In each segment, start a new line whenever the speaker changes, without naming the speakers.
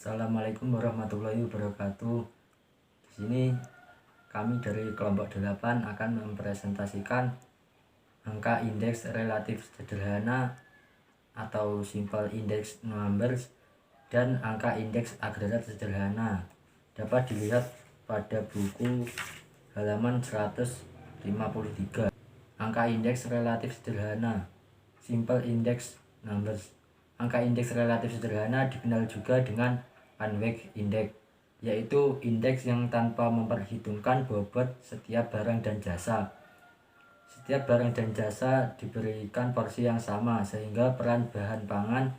Assalamualaikum warahmatullahi wabarakatuh. Di sini kami dari kelompok 8 akan mempresentasikan angka indeks relatif sederhana atau simple index numbers dan angka indeks agregat sederhana. Dapat dilihat pada buku halaman 153. Angka indeks relatif sederhana, simple index numbers. Angka indeks relatif sederhana dikenal juga dengan unweighted index, yaitu indeks yang tanpa memperhitungkan bobot setiap barang dan jasa. Setiap barang dan jasa diberikan porsi yang sama, sehingga peran bahan pangan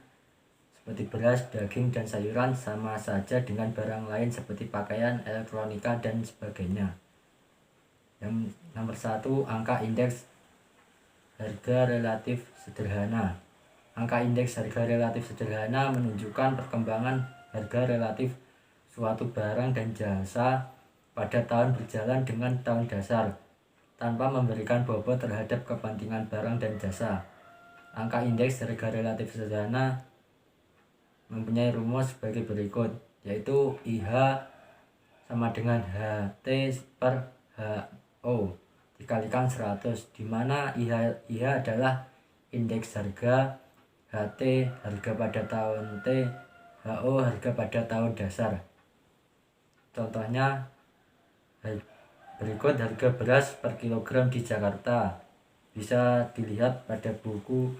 seperti beras, daging, dan sayuran sama saja dengan barang lain seperti pakaian, elektronika, dan sebagainya. Yang nomor 1, angka indeks harga relatif sederhana. Angka indeks harga relatif sederhana menunjukkan perkembangan harga relatif suatu barang dan jasa pada tahun berjalan dengan tahun dasar, tanpa memberikan bobot terhadap kepentingan barang dan jasa. Angka indeks harga relatif sederhana mempunyai rumus sebagai berikut, yaitu IH sama dengan HT per HO dikalikan 100, di mana IH adalah indeks harga, HT harga pada tahun T, HO harga pada tahun dasar. Contohnya berikut harga beras per kilogram di Jakarta. Bisa dilihat pada buku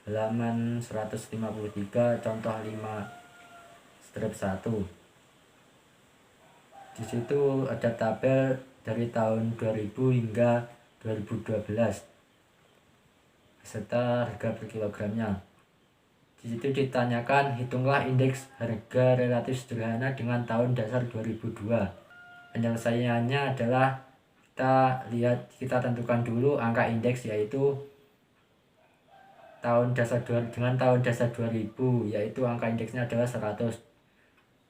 halaman 153 contoh 5 strip 1. Di situ ada tabel dari tahun 2000 hingga 2012 beserta harga per kilogramnya. Di situ ditanyakan, hitunglah indeks harga relatif sederhana dengan tahun dasar 2002. Penyelesaiannya adalah kita tentukan dulu angka indeks, yaitu dengan tahun dasar 2000, yaitu angka indeksnya adalah 100.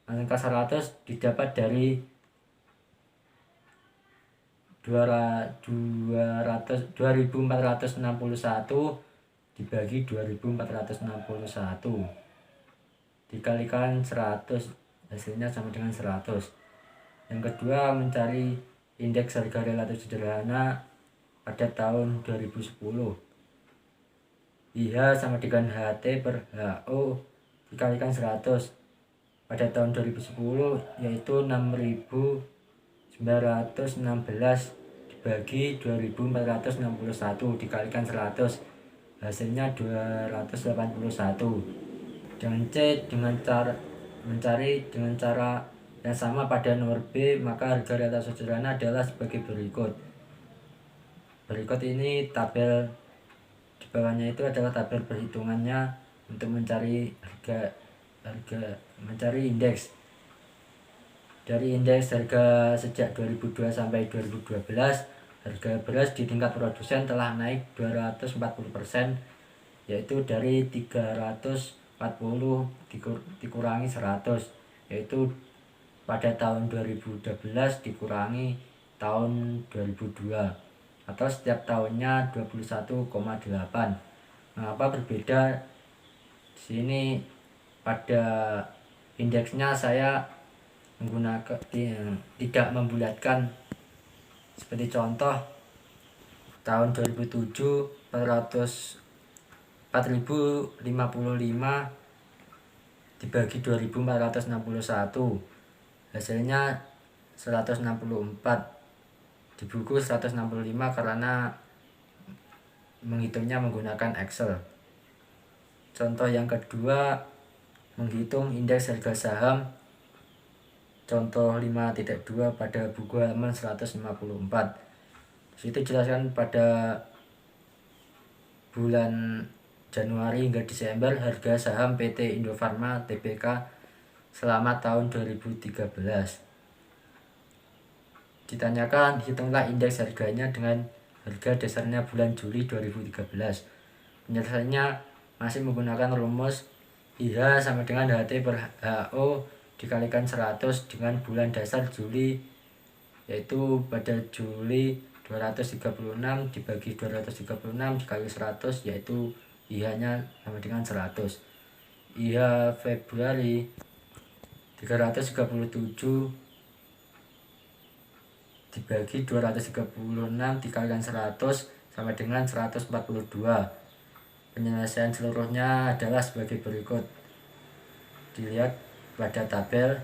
Angka 100 didapat dari 2461 dibagi 2461 dikalikan 100, hasilnya sama dengan 100. Yang kedua, mencari indeks harga relatif sederhana pada tahun 2010. IH sama dengan HT per HO dikalikan 100 pada tahun 2010, yaitu 6.916 dibagi 2461 dikalikan 100, hasilnya 281. Dan C, mencari dengan cara yang sama pada nomor B, maka harga relatif sederhana adalah sebagai berikut. Berikut ini tabel, di bawahnya itu adalah tabel perhitungannya untuk mencari mencari indeks. Dari indeks harga sejak 2002 sampai 2012, harga beras di tingkat produsen telah naik 240%, yaitu dari 340 dikurangi 100, yaitu pada tahun 2012 dikurangi tahun 2002, atau setiap tahunnya 21,8. Mengapa berbeda? Di sini pada indeksnya saya menggunakan tidak membulatkan. Seperti contoh tahun 2007 4055 dibagi 2461, hasilnya 164. Di buku 165 karena menghitungnya menggunakan Excel. Contoh yang kedua, menghitung indeks harga saham, contoh 5.2 pada buku halaman 154. Situ jelaskan pada bulan Januari hingga Desember harga saham PT Indofarma Tbk selama tahun 2013. Ditanyakan, hitunglah indeks harganya dengan harga dasarnya bulan Juli 2013. Penyelesaiannya masih menggunakan rumus IH sama dengan HT per HO dikalikan 100 dengan bulan dasar Juli, yaitu pada Juli 236 dibagi 236 dikali 100, yaitu IH nya sama dengan 100. IH Februari 337 dibagi 236 dikalikan 100 sama dengan 142. Penyelesaian seluruhnya adalah sebagai berikut. Dilihat pada tabel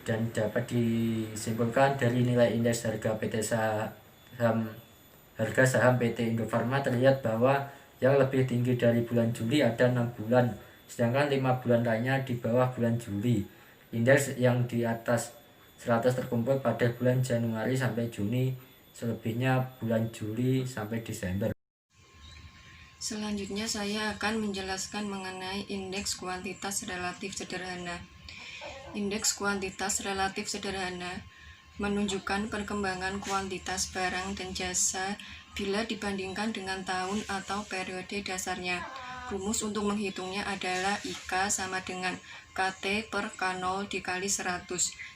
dan dapat disimpulkan dari nilai indeks harga harga saham PT Indofarma terlihat bahwa yang lebih tinggi dari bulan Juli ada 6 bulan, sedangkan 5 bulan lainnya di bawah bulan Juli. Indeks yang di atas 100 terkumpul pada bulan Januari sampai Juni, selebihnya bulan Juli sampai Desember.
Selanjutnya saya akan menjelaskan mengenai indeks kuantitas relatif sederhana. Indeks kuantitas relatif sederhana menunjukkan perkembangan kuantitas barang dan jasa bila dibandingkan dengan tahun atau periode dasarnya. Rumus untuk menghitungnya adalah IK sama dengan KT per K0 dikali 100,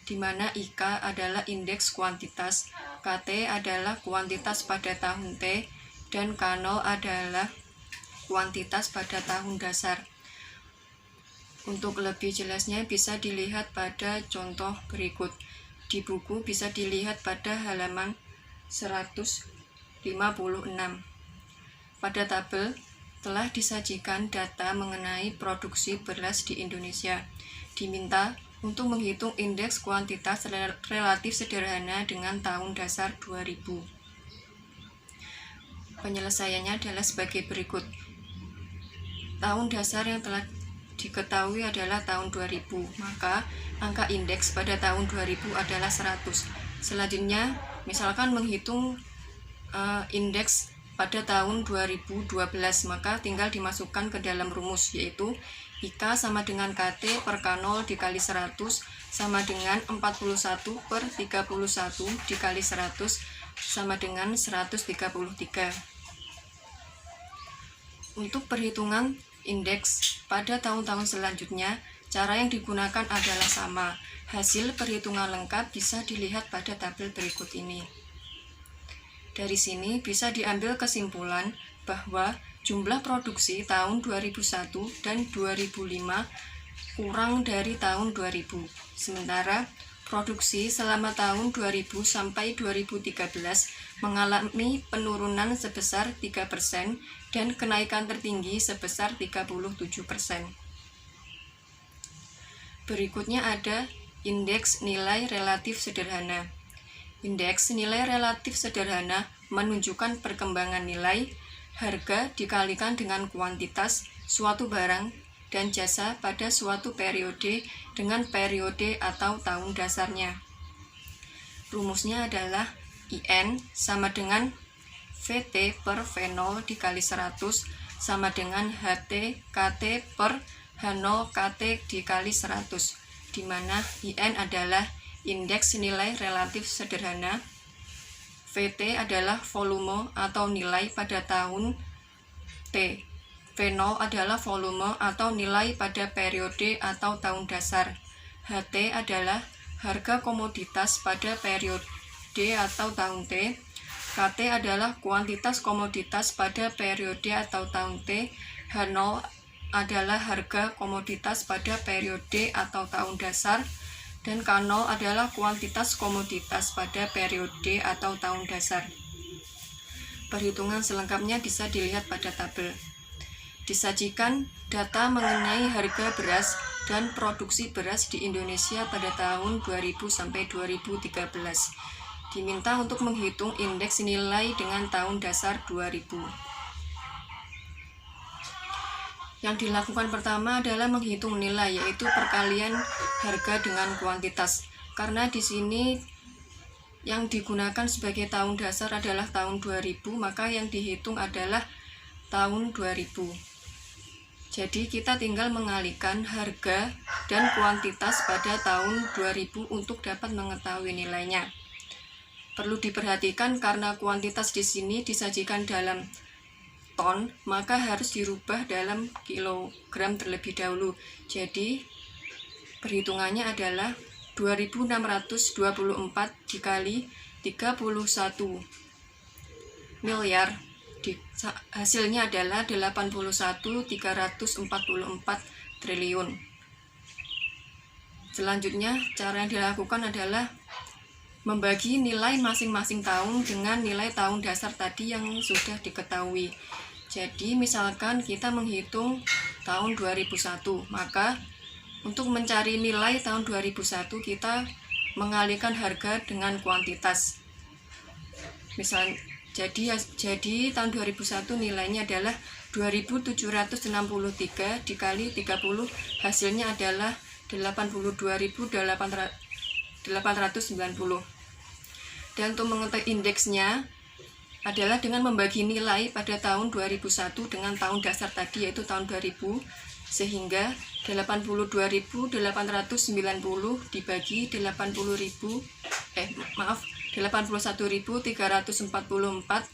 di mana IK adalah indeks kuantitas, KT adalah kuantitas pada tahun T, dan K0 adalah kuantitas pada tahun dasar. Untuk lebih jelasnya bisa dilihat pada contoh berikut. Di buku bisa dilihat pada halaman 156. Pada tabel telah disajikan data mengenai produksi beras di Indonesia. Diminta untuk menghitung indeks kuantitas relatif sederhana dengan tahun dasar 2000. Penyelesaiannya adalah sebagai berikut. Tahun dasar yang telah diketahui adalah tahun 2000, maka angka indeks pada tahun 2000 adalah 100. Selanjutnya, misalkan menghitung indeks pada tahun 2012, maka tinggal dimasukkan ke dalam rumus, yaitu IK sama dengan KT per K0 dikali 100 sama dengan 41 per 31 dikali 100 sama dengan 133. Untuk perhitungan indeks pada tahun-tahun selanjutnya, cara yang digunakan adalah sama. Hasil perhitungan lengkap bisa dilihat pada tabel berikut ini. Dari sini bisa diambil kesimpulan bahwa jumlah produksi tahun 2001 dan 2005 kurang dari tahun 2000. Sementara produksi selama tahun 2000 sampai 2013 mengalami penurunan sebesar 3% dan kenaikan tertinggi sebesar 37%. Berikutnya ada indeks nilai relatif sederhana. Indeks nilai relatif sederhana menunjukkan perkembangan nilai harga dikalikan dengan kuantitas suatu barang dan jasa pada suatu periode dengan periode atau tahun dasarnya. Rumusnya adalah IN sama dengan VT per V0 dikali 100 sama dengan HT KT per H0 KT dikali 100, di mana IN adalah indeks nilai relatif sederhana, VT adalah volume atau nilai pada tahun T, V0 adalah volume atau nilai pada periode atau tahun dasar, HT adalah harga komoditas pada periode atau tahun T, KT adalah kuantitas komoditas pada periode atau tahun T, H0 adalah harga komoditas pada periode atau tahun dasar, dan K0 adalah kuantitas komoditas pada periode atau tahun dasar. Perhitungan selengkapnya bisa dilihat pada tabel. Disajikan data mengenai harga beras dan produksi beras di Indonesia pada tahun 2000 sampai 2013. Diminta untuk menghitung indeks nilai dengan tahun dasar 2000. Yang dilakukan pertama adalah menghitung nilai, yaitu perkalian harga dengan kuantitas. Karena di sini yang digunakan sebagai tahun dasar adalah tahun 2000, maka yang dihitung adalah tahun 2000. Jadi kita tinggal mengalihkan harga dan kuantitas pada tahun 2000 untuk dapat mengetahui nilainya. Perlu diperhatikan karena kuantitas di sini disajikan dalam ton, maka harus dirubah dalam kilogram terlebih dahulu. Jadi perhitungannya adalah 2624 dikali 31 miliar. Hasilnya adalah 81.344 triliun. Selanjutnya, cara yang dilakukan adalah membagi nilai masing-masing tahun dengan nilai tahun dasar tadi yang sudah diketahui. Jadi, misalkan kita menghitung tahun 2001, maka untuk mencari nilai tahun 2001 kita mengalihkan harga dengan kuantitas. Jadi tahun 2001 nilainya adalah 2763 dikali 30, hasilnya adalah 82.890. Dan untuk mengetahui indeksnya adalah dengan membagi nilai pada tahun 2001 dengan tahun dasar tadi, yaitu tahun 2000, sehingga 81.344 dibagi 81.344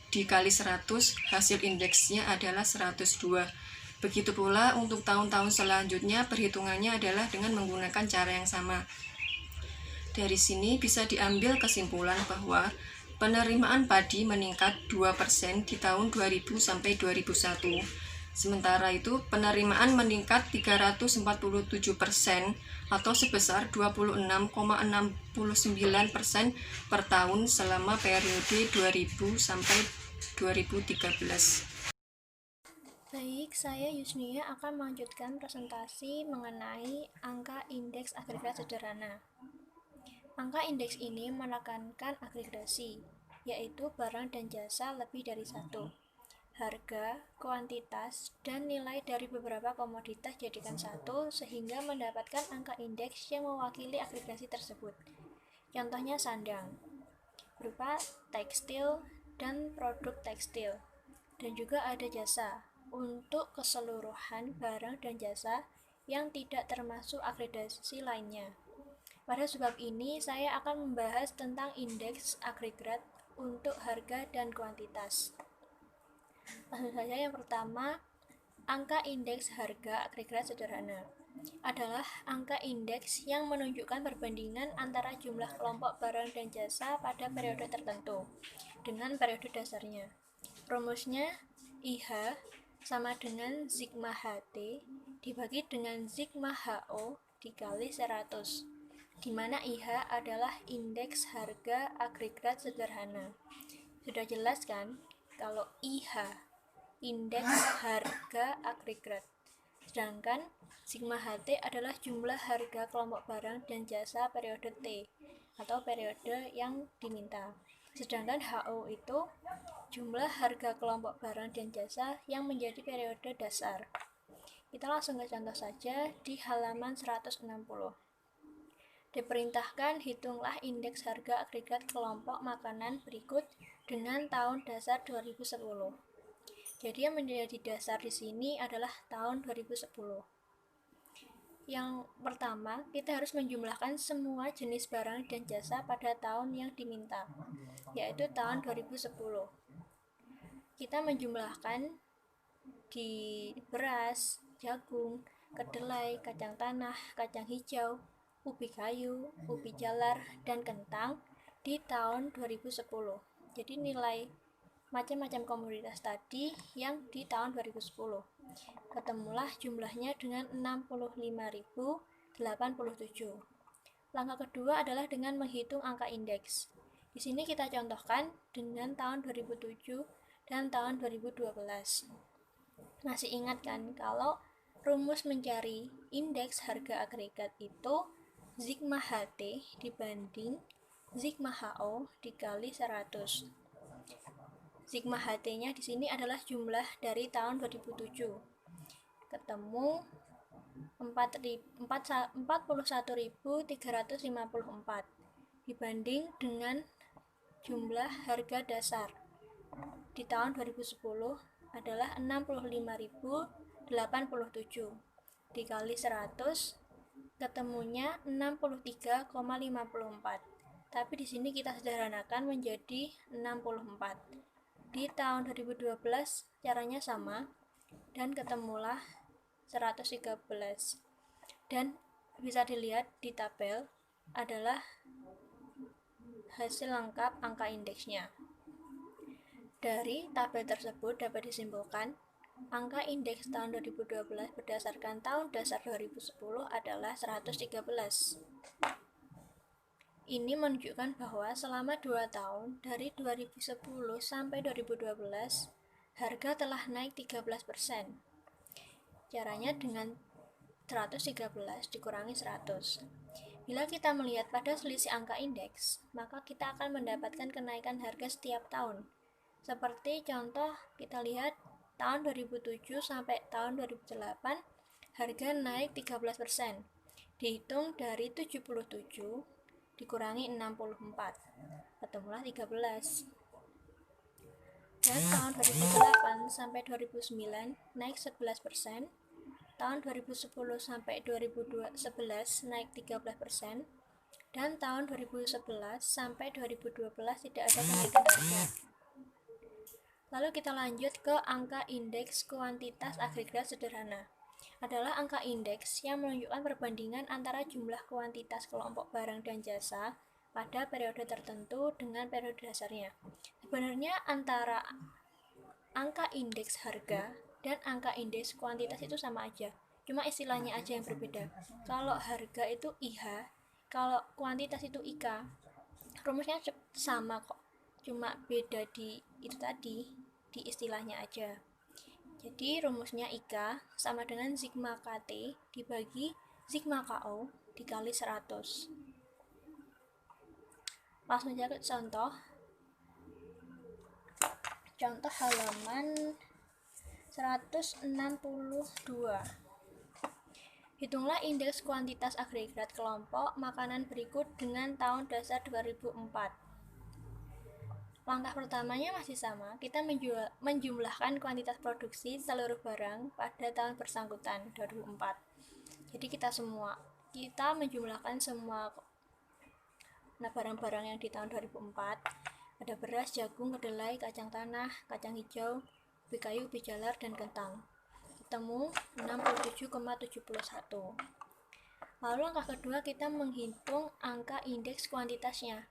dikali 100, hasil indeksnya adalah 102. Begitu pula untuk tahun-tahun selanjutnya, perhitungannya adalah dengan menggunakan cara yang sama. Dari sini bisa diambil kesimpulan bahwa penerimaan padi meningkat 2% di tahun 2000 sampai 2001. Sementara itu, penerimaan meningkat 347% atau sebesar 26,69% per tahun selama periode 2000 sampai 2013.
Baik, saya Yusnia akan melanjutkan presentasi mengenai angka indeks agregat sederhana. Angka indeks ini menekankan agregasi, yaitu barang dan jasa lebih dari satu. Harga, kuantitas, dan nilai dari beberapa komoditas jadikan satu sehingga mendapatkan angka indeks yang mewakili agregasi tersebut. Contohnya sandang, berupa tekstil dan produk tekstil. Dan juga ada jasa, untuk keseluruhan barang dan jasa yang tidak termasuk agregasi lainnya. Pada sebab ini, saya akan membahas tentang indeks agregat untuk harga dan kuantitas. Langsung saja, yang pertama, angka indeks harga agregat sederhana adalah angka indeks yang menunjukkan perbandingan antara jumlah kelompok barang dan jasa pada periode tertentu dengan periode dasarnya. Rumusnya IH sama dengan sigma HT dibagi dengan sigma HO dikali 100, di mana IH adalah indeks harga agregat sederhana. Sudah jelas kan kalau IH indeks harga agregat, sedangkan sigma HT adalah jumlah harga kelompok barang dan jasa periode T atau periode yang diminta. Sedangkan HO itu jumlah harga kelompok barang dan jasa yang menjadi periode dasar. Kita langsung ke contoh saja di halaman 160. Diperintahkan hitunglah indeks harga agregat kelompok makanan berikut dengan tahun dasar 2010. Jadi yang menjadi dasar di sini adalah tahun 2010. Yang pertama, kita harus menjumlahkan semua jenis barang dan jasa pada tahun yang diminta, yaitu tahun 2010. Kita menjumlahkan di beras, jagung, kedelai, kacang tanah, kacang hijau, ubi kayu, ubi jalar, dan kentang di tahun 2010. Jadi nilai macam-macam komoditas tadi yang di tahun 2010. Ketemulah jumlahnya dengan 65.087. Langkah kedua adalah dengan menghitung angka indeks. Di sini kita contohkan dengan tahun 2007 dan tahun 2012. Masih ingat kan kalau rumus mencari indeks harga agregat itu sigma HT dibanding sigma HO dikali 100. Sigma HT-nya di sini adalah jumlah dari tahun 2007. Ketemu 41.354 dibanding dengan jumlah harga dasar di tahun 2010 adalah 65.087 dikali 100 ketemunya 63,54. Tapi di sini kita sederhanakan menjadi 64. Di tahun 2012 caranya sama dan ketemulah 113. Dan bisa dilihat di tabel adalah hasil lengkap angka indeksnya. Dari tabel tersebut dapat disimpulkan Angka indeks tahun 2012 berdasarkan tahun dasar 2010 adalah 113. Ini menunjukkan bahwa selama 2 tahun, dari 2010 sampai 2012, harga telah naik 13%. Caranya dengan 113 dikurangi 100. Bila kita melihat pada selisih angka indeks, maka kita akan mendapatkan kenaikan harga setiap tahun. Seperti contoh, kita lihat tahun 2007 sampai tahun 2008, harga naik 13%. Dihitung dari 77 dikurangi 64, ketemulah 13. Dan tahun 2008 sampai 2009 naik 11%, tahun 2010 sampai 2011 naik 13%, dan tahun 2011 sampai 2012 tidak ada kenaikan harga. Lalu kita lanjut ke angka indeks kuantitas agregat sederhana. Adalah angka indeks yang menunjukkan perbandingan antara jumlah kuantitas kelompok barang dan jasa pada periode tertentu dengan periode dasarnya. Sebenarnya antara angka indeks harga dan angka indeks kuantitas itu sama aja, cuma istilahnya aja yang berbeda. Kalau harga itu IH, kalau kuantitas itu IK. Rumusnya sama kok, cuma beda di itu tadi, di istilahnya aja. Jadi rumusnya IK sama dengan sigma KT dibagi sigma KO dikali 100. Langsung aja ke contoh. Contoh halaman 162. Hitunglah indeks kuantitas agregat kelompok makanan berikut dengan tahun dasar 2004. Langkah pertamanya masih sama, kita menjumlahkan kuantitas produksi seluruh barang pada tahun bersangkutan 2004. Jadi kita menjumlahkan semua barang-barang yang di tahun 2004. Ada beras, jagung, kedelai, kacang tanah, kacang hijau, ubi kayu, ubi jalar, dan kentang. Ketemu 67,71. Lalu langkah kedua kita menghitung angka indeks kuantitasnya.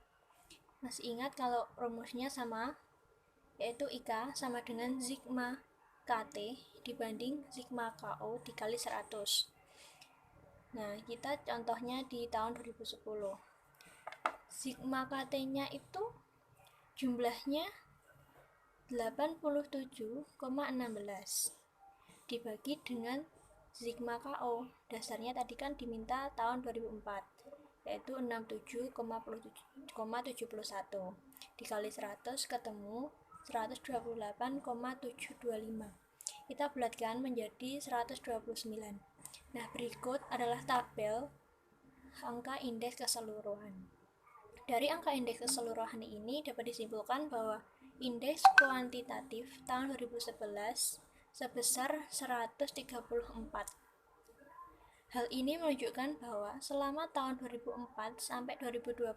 Masih ingat kalau rumusnya sama, yaitu IK sama dengan sigma KT dibanding sigma KO dikali 100. Nah, kita contohnya di tahun 2010. Sigma KT-nya itu jumlahnya 87,16 dibagi dengan sigma KO. Dasarnya tadi kan diminta tahun 2004. Yaitu 67,71 dikali 100 ketemu 128,725. Kita bulatkan menjadi 129. Nah, berikut adalah tabel angka indeks keseluruhan. Dari angka indeks keseluruhan ini dapat disimpulkan bahwa indeks kuantitatif tahun 2011 sebesar 134. Hal ini menunjukkan bahwa selama tahun 2004 sampai 2012,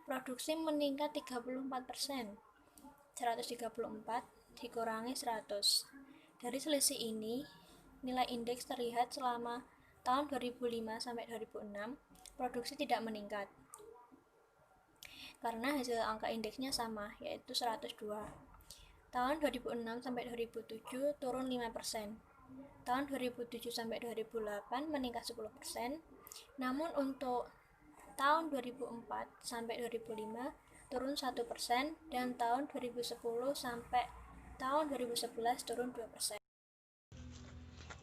produksi meningkat 34%. 134 dikurangi 100. Dari selisih ini, nilai indeks terlihat selama tahun 2005 sampai 2006, produksi tidak meningkat. Karena hasil angka indeksnya sama, yaitu 102. Tahun 2006 sampai 2007 turun 5%. Tahun 2007 sampai 2008 meningkat 10%, namun untuk tahun 2004 sampai 2005 turun 1%, dan tahun 2010 sampai tahun 2011 turun 2%.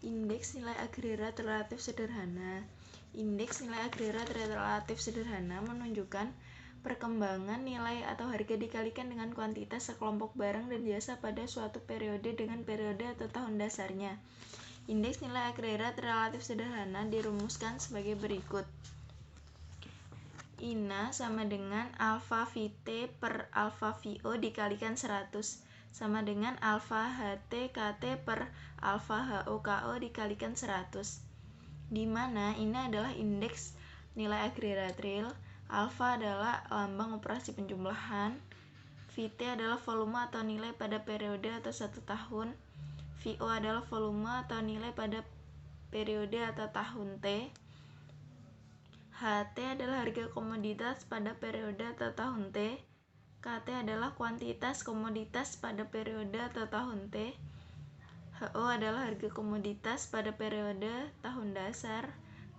Indeks nilai agregat relatif sederhana. Indeks nilai agregat relatif sederhana menunjukkan perkembangan nilai atau harga dikalikan dengan kuantitas sekelompok barang dan jasa pada suatu periode dengan periode atau tahun dasarnya. Indeks nilai agregat relatif sederhana dirumuskan sebagai berikut. INA sama dengan alfa VT per alfa VO dikalikan 100 sama dengan alfa HT KT per alfa HO KO dikalikan 100, di mana INA adalah indeks nilai agregat real, alfa adalah lambang operasi penjumlahan, VT adalah volume atau nilai pada periode atau 1 tahun, VO adalah volume atau nilai pada periode atau tahun T, HT adalah harga komoditas pada periode atau tahun T, KT adalah kuantitas komoditas pada periode atau tahun T, HO adalah harga komoditas pada periode tahun dasar.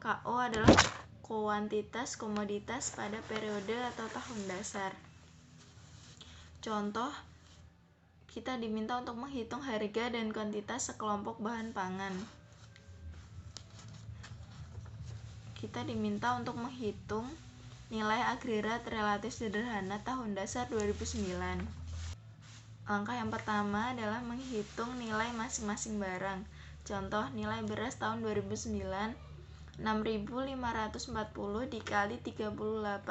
KO adalah kuantitas komoditas pada periode atau tahun dasar. Contoh, kita diminta untuk menghitung harga dan kuantitas sekelompok bahan pangan. Kita diminta untuk menghitung nilai agregat relatif sederhana tahun dasar 2009. Langkah yang pertama adalah menghitung nilai masing-masing barang. Contoh, nilai beras tahun 2009 6.540 dikali 38,64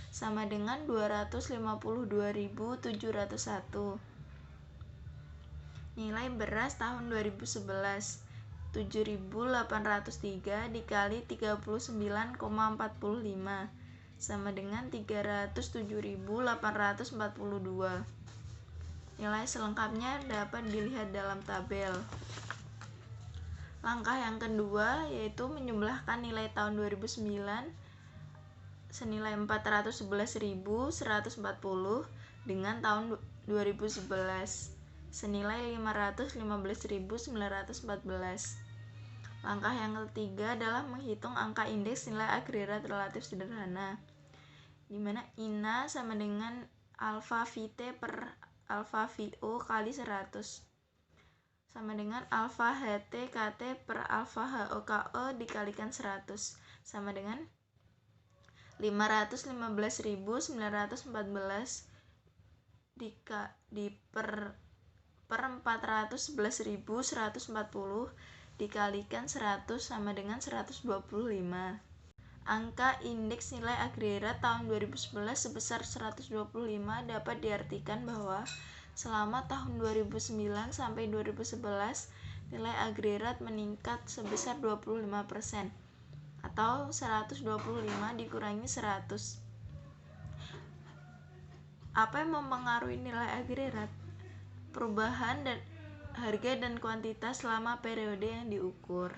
sama dengan 252.701. Nilai beras tahun 2011 7.803 dikali 39,45 sama dengan 307.842. Nilai selengkapnya dapat dilihat dalam tabel. Langkah yang kedua yaitu menjumlahkan nilai tahun 2009 senilai 411.140 dengan tahun 2011 senilai 515.914. Langkah yang ketiga adalah menghitung angka indeks nilai agregat relatif sederhana, di mana INA sama dengan alfa VT per alfa VO kali 100 sama dengan alfa HT KT per alfa HO KO dikalikan 100 sama dengan 515.914 per 411.140 dikalikan 100 sama dengan 125. Angka indeks nilai agregat tahun 2011 sebesar 125 dapat diartikan bahwa selama tahun 2009 sampai 2011 nilai agregat meningkat sebesar 25% atau 125 dikurangi 100. Apa yang mempengaruhi nilai agregat? Perubahan dan harga dan kuantitas selama periode yang diukur.